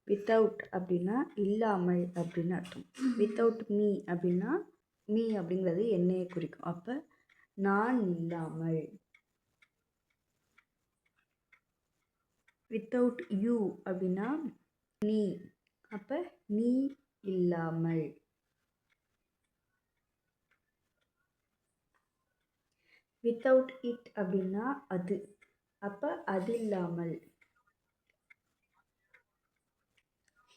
Without அப்படின்னா இல்லாமல் அப்படின்னு அர்த்தம். வித்தவுட் மீ அப்படின்னா மீ அப்படிங்கிறது என்னையை குறிக்கும். அப்போ நான் இல்லாமல். வித்தவுட் யூ அப்படின்னா நீ. அப்போ நீ இல்லாமல். வித்தவுட் இட் அப்படின்னா அது. அப்போ அது இல்லாமல்.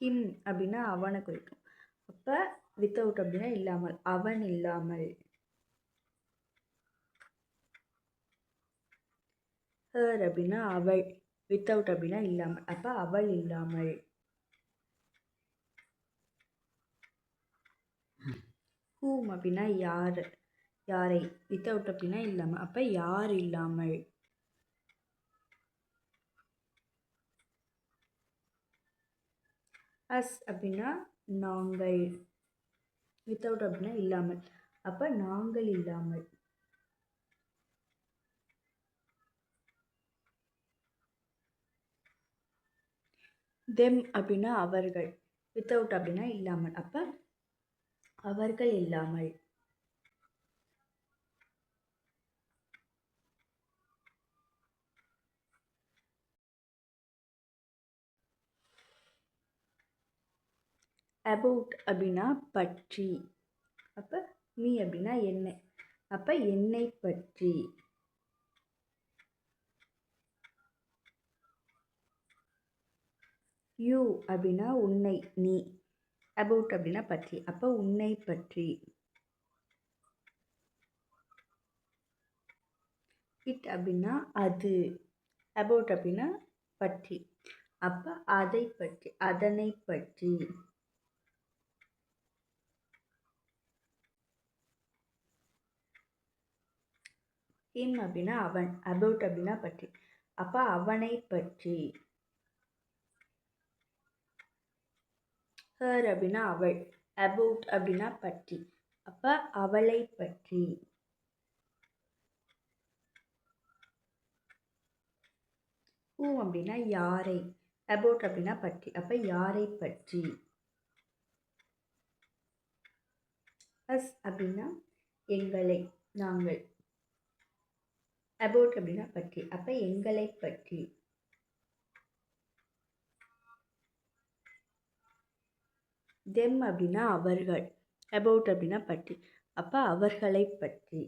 ஹிம் அப்படின்னா அவனை குறிக்கும். அப்போ வித்தவுட் அப்படின்னா இல்லாமல், அவன் இல்லாமல். ஹர் அப்படின்னா அவள். வித்தவுட் அப்படின்னா இல்லாமல், அப்போ அவள் இல்லாமல். ஹூம் அப்படின்னா யார், யாரை. வித்தவுட் அப்படின்னா இல்லாமல், அப்போ யார் இல்லாமல். அஸ் அப்படின்னா நாங்கள். வித்தவுட் அப்படின்னா இல்லாமல், அப்போ நாங்கள் இல்லாமல். தெம் அப்படின்னா அவர்கள். வித்தவுட் அப்படின்னா இல்லாமல், அப்போ அவர்கள் இல்லாமல். அபவுட் அப்படின்னா பற்றி. அப்போ மீ அப்படின்னா என்னை, அப்போ என்னை பற்றி. யூ அப்படின்னா உன்னை, நீ. அபவுட் அப்படின்னா பற்றி, அப்போ உன்னை பற்றி. இட் அப்படின்னா அது. அபவுட் அப்படின்னா பற்றி, அப்போ அதை பற்றி, அதனை பற்றி. ஹிம் அப்படின்னா அவன். அபவுட் அப்படின்னா பற்றி, அப்போ அவனை பற்றி. ஹர் அப்படின்னா அவள். அபவுட் அப்படின்னா பற்றி, அப்போ அவளை பற்றி. ஹூம் அப்படின்னா யாரை. அபவுட் அப்படின்னா பற்றி, அப்போ யாரை பற்றி. அஸ் அப்படின்னா எங்களை, நாங்கள். அபவுட் அப்படின்னா பற்றி, அப்போ எங்களை பற்றி. தெம் அப்படின்னா அவர்கள். அபவுட் அப்படின்னா பற்றி, அப்போ அவர்களை பற்றி.